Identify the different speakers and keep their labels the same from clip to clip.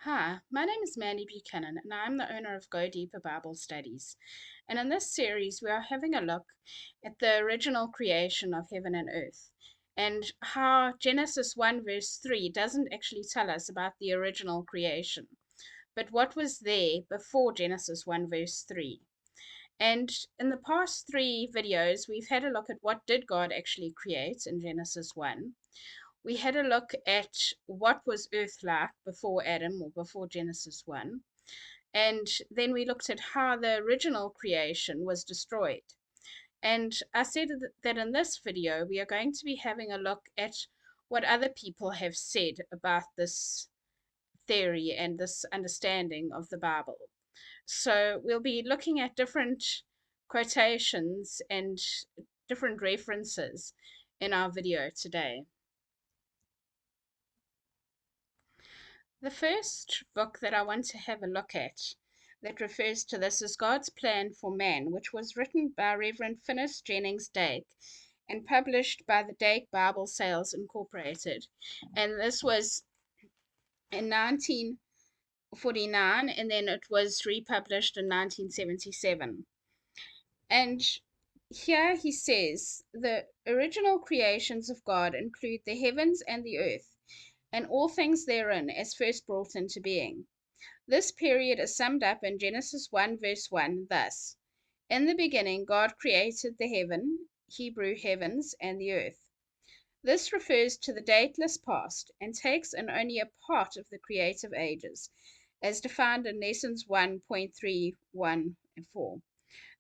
Speaker 1: Hi, my name is Mandy Buchanan, and I'm the owner of Go Deeper Bible Studies. And in this series, we are having a look at the original creation of heaven and earth, and how Genesis 1, verse 3 doesn't actually tell us about the original creation, but what was there before Genesis 1, verse 3. And in the past three videos, we've had a look at what did God actually create in Genesis 1. We had a look at what was earth like before Adam or before Genesis 1. And then we looked at how the original creation was destroyed. And I said that in this video, we are going to be having a look at what other people have said about this theory and this understanding of the Bible. So we'll be looking at different quotations and different references in our video today. The first book that I want to have a look at that refers to this is God's Plan for Man, which was written by Reverend Finis Jennings Dake and published by the Dake Bible Sales Incorporated. And this was in 1949, and then it was republished in 1977. And here he says the original creations of God include the heavens and the earth, and all things therein as first brought into being. This period is summed up in Genesis 1, verse 1, thus: In the beginning, God created the heaven, Hebrew heavens, and the earth. This refers to the dateless past and takes in only a part of the creative ages, as defined in Lessons 1.3.1 and 4.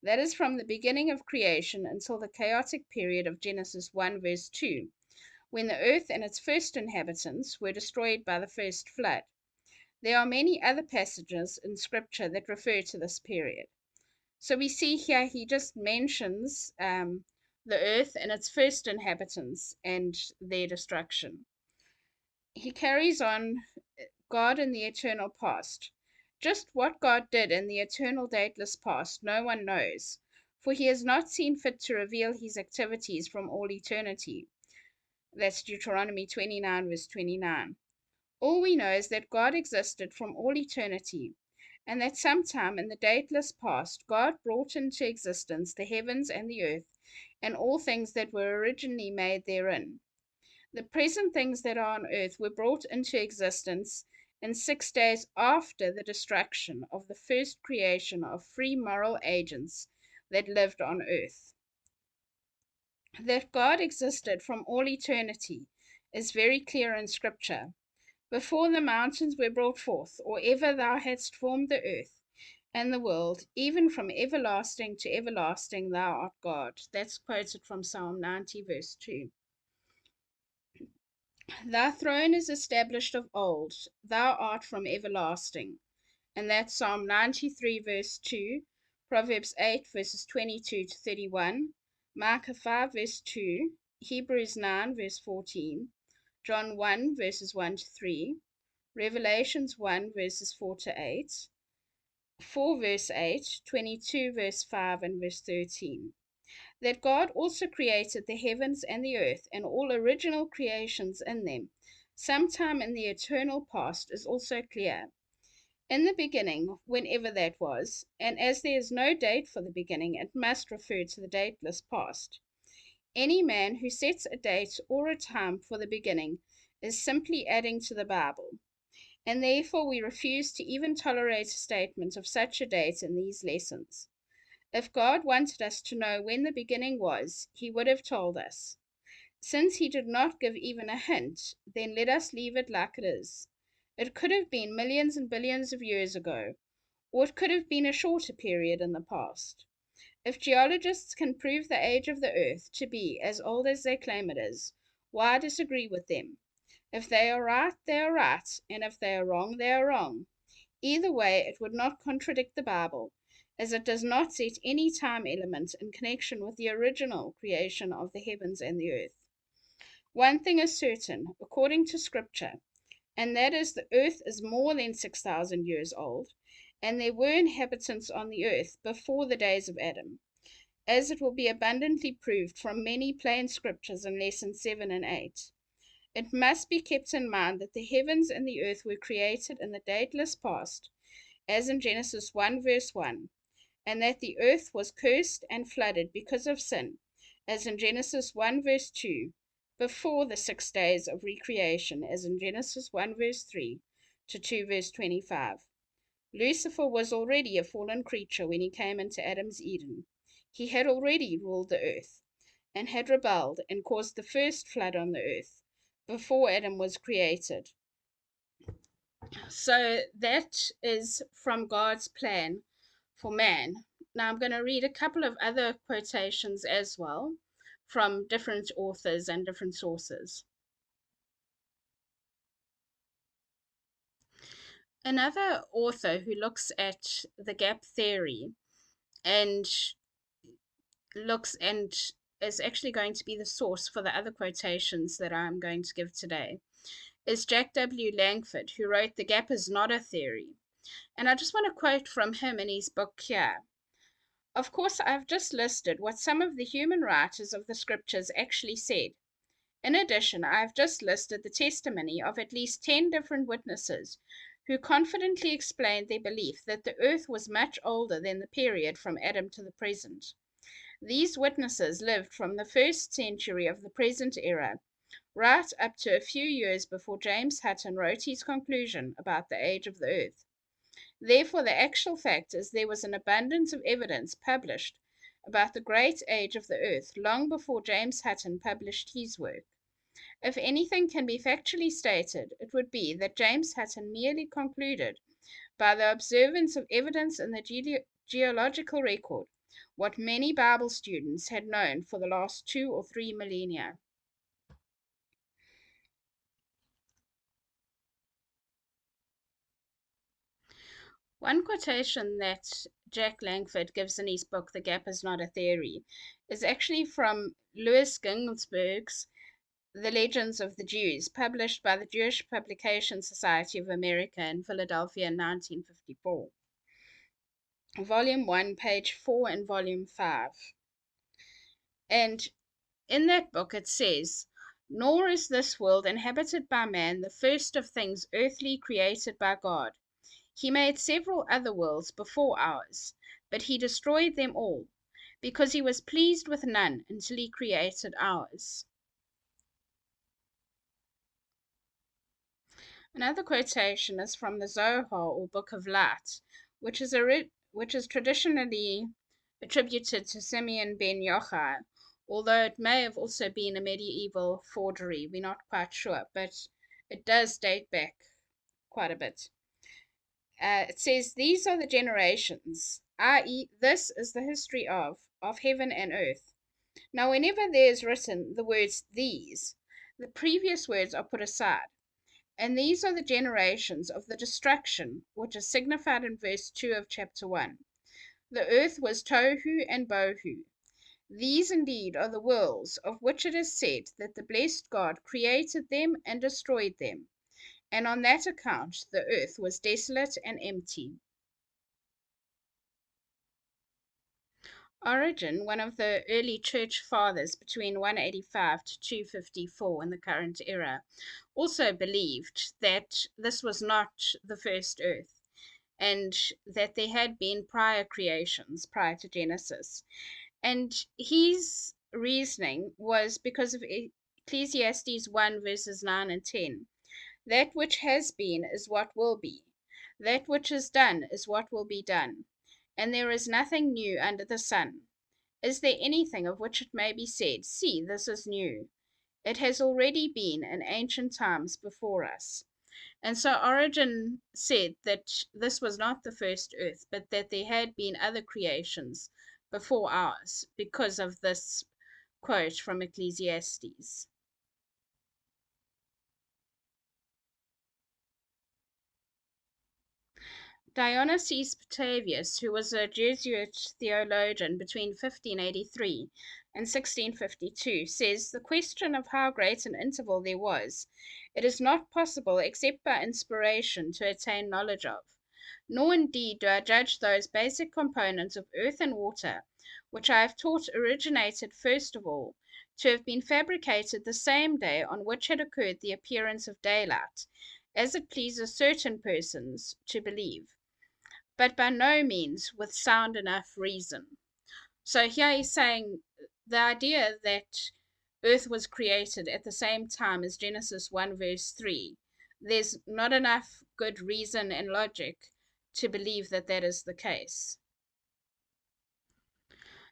Speaker 1: That is from the beginning of creation until the chaotic period of Genesis 1, verse 2, when the earth and its first inhabitants were destroyed by the first flood. There are many other passages in Scripture that refer to this period. So we see here he just mentions the earth and its first inhabitants and their destruction. He carries on God in the eternal past. Just what God did in the eternal dateless past, no one knows, for he has not seen fit to reveal his activities from all eternity. That's Deuteronomy 29, verse 29. All we know is that God existed from all eternity, and that sometime in the dateless past God brought into existence the heavens and the earth, and all things that were originally made therein. The present things that are on earth were brought into existence in 6 days after the destruction of the first creation of free moral agents that lived on earth. That God existed from all eternity is very clear in Scripture. Before the mountains were brought forth, or ever thou hadst formed the earth and the world, even from everlasting to everlasting thou art God. That's quoted from Psalm 90, verse 2. Thy throne is established of old, thou art from everlasting. And that's Psalm 93, verse 2, Proverbs 8, verses 22 to 31, Micah 5, verse 2, Hebrews 9, verse 14, John 1, verses 1 to 3, Revelations 1, verses 4 to 8, 4, verse 8, 22, verse 5, and verse 13. That God also created the heavens and the earth and all original creations in them, sometime in the eternal past, is also clear. In the beginning, whenever that was, and as there is no date for the beginning, it must refer to the dateless past. Any man who sets a date or a time for the beginning is simply adding to the Bible, and therefore we refuse to even tolerate a statement of such a date in these lessons. If God wanted us to know when the beginning was, he would have told us. Since he did not give even a hint, then let us leave it like it is. It could have been millions and billions of years ago, or it could have been a shorter period in the past. If geologists can prove the age of the earth to be as old as they claim it is, why disagree with them? If they are right, they are right, and if they are wrong, they are wrong. Either way, it would not contradict the Bible, as it does not set any time element in connection with the original creation of the heavens and the earth. One thing is certain, according to Scripture, and that is the earth is more than 6,000 years old, and there were inhabitants on the earth before the days of Adam, as it will be abundantly proved from many plain scriptures in lessons 7 and 8. It must be kept in mind that the heavens and the earth were created in the dateless past, as in Genesis 1 verse 1, and that the earth was cursed and flooded because of sin, as in Genesis 1 verse 2, before the 6 days of recreation, as in Genesis 1 verse 3 to 2 verse 25. Lucifer was already a fallen creature when he came into Adam's Eden. He had already ruled the earth, and had rebelled and caused the first flood on the earth, before Adam was created. So that is from God's plan for man. Now I'm going to read a couple of other quotations as well from different authors and different sources. Another author who looks at the gap theory and looks and is actually going to be the source for the other quotations that I'm going to give today is Jack W. Langford, who wrote The Gap is Not a Theory. And I just want to quote from him in his book here. Of course, I've just listed what some of the human writers of the scriptures actually said. In addition, I've just listed the testimony of at least 10 different witnesses who confidently explained their belief that the earth was much older than the period from Adam to the present. These witnesses lived from the 1st century of the present era right up to a few years before James Hutton wrote his conclusion about the age of the earth. Therefore, the actual fact is there was an abundance of evidence published about the great age of the earth long before James Hutton published his work. If anything can be factually stated, it would be that James Hutton merely concluded, by the observance of evidence in the geological record, what many Bible students had known for the last 2 or 3 millennia. One quotation that Jack Langford gives in his book, The Gap is Not a Theory, is actually from Louis Ginsburg's The Legends of the Jews, published by the Jewish Publication Society of America in Philadelphia in 1954. Volume 1, page 4, and Volume 5. And in that book it says, "Nor is this world inhabited by man the first of things earthly created by God. He made several other worlds before ours, but he destroyed them all, because he was pleased with none until he created ours." Another quotation is from the Zohar, or Book of Light, which is traditionally attributed to Simeon ben Yochai, although it may have also been a medieval forgery. We're not quite sure, but it does date back quite a bit. It says, "These are the generations, i.e., this is the history of heaven and earth. Now, whenever there is written the words these, the previous words are put aside. And these are the generations of the destruction, which is signified in verse 2 of chapter 1. The earth was tohu and bohu. These indeed are the worlds of which it is said that the blessed God created them and destroyed them. And on that account the earth was desolate and empty." Origen, one of the early church fathers between 185 to 254 in the current era, also believed that this was not the first earth, and that there had been prior creations prior to Genesis. And his reasoning was because of Ecclesiastes 1 verses 9 and 10. "That which has been is what will be. That which is done is what will be done. And there is nothing new under the sun. Is there anything of which it may be said, see, this is new? It has already been in ancient times before us." And so Origen said that this was not the first earth, but that there had been other creations before ours because of this quote from Ecclesiastes. Dionysius Petavius, who was a Jesuit theologian between 1583 and 1652, says, "The question of how great an interval there was, it is not possible except by inspiration to attain knowledge of. Nor indeed do I judge those basic components of earth and water which I have taught originated first of all to have been fabricated the same day on which had occurred the appearance of daylight, as it pleases certain persons to believe, but by no means with sound enough reason. So here he's saying the idea that Earth was created at the same time as Genesis 1, verse 3, there's not enough good reason and logic to believe that that is the case.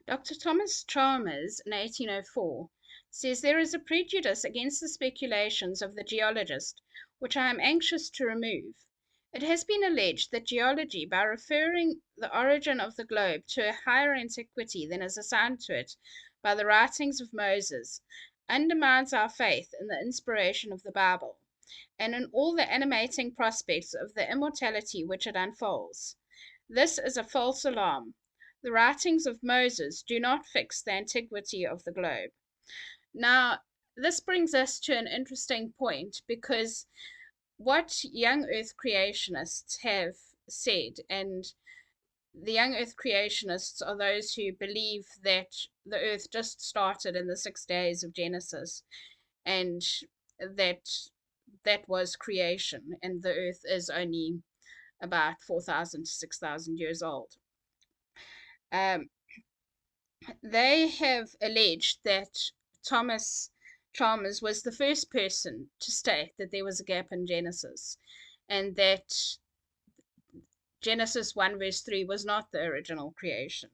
Speaker 1: Dr. Thomas Chalmers, in 1804, says there is a prejudice against the speculations of the geologist, which I am anxious to remove. It has been alleged that geology, by referring the origin of the globe to a higher antiquity than is assigned to it by the writings of Moses, undermines our faith in the inspiration of the Bible, and in all the animating prospects of the immortality which it unfolds. This is a false alarm. The writings of Moses do not fix the antiquity of the globe. Now, this brings us to an interesting point, because what young earth creationists have said, and the young earth creationists are those who believe that the earth just started in the 6 days of Genesis, and that that was creation, and the earth is only about 4,000 to 6,000 years old. They have alleged that Thomas Chalmers was the first person to state that there was a gap in Genesis, and that Genesis 1, verse 3 was not the original creation.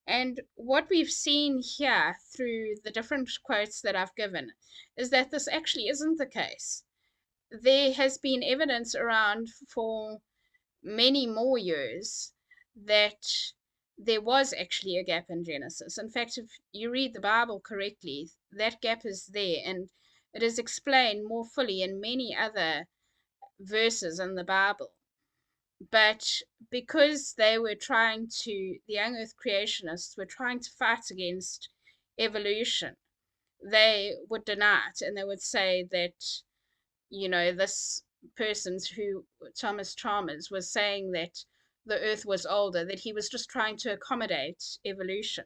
Speaker 1: And what we've seen here through the different quotes that I've given is that this actually isn't the case. There has been evidence around for many more years that there was actually a gap in Genesis. In fact, if you read the Bible correctly, that gap is there, and it is explained more fully in many other verses in the Bible. But because they were trying to, the young earth creationists were trying to fight against evolution, they would deny it, and they would say that, this person's who Thomas Chalmers was saying that the earth was older, that he was just trying to accommodate evolution.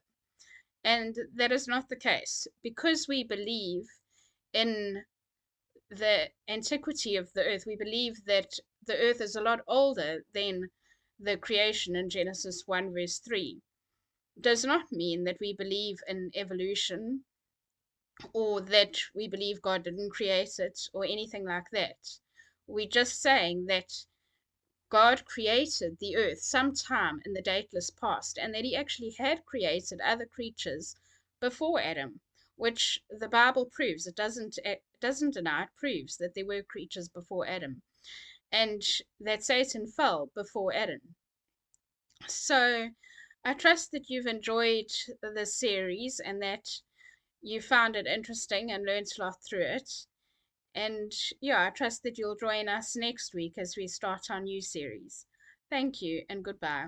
Speaker 1: And that is not the case. Because we believe in the antiquity of the earth, we believe that the earth is a lot older than the creation in Genesis 1, verse 3, does not mean that we believe in evolution, or that we believe God didn't create it, or anything like that. We're just saying that God created the earth sometime in the dateless past, and that he actually had created other creatures before Adam, which the Bible proves. It doesn't deny, it proves that there were creatures before Adam, and that Satan fell before Adam. So I trust that you've enjoyed this series, and that you found it interesting and learned a lot through it. And yeah, I trust that you'll join us next week as we start our new series. Thank you and goodbye.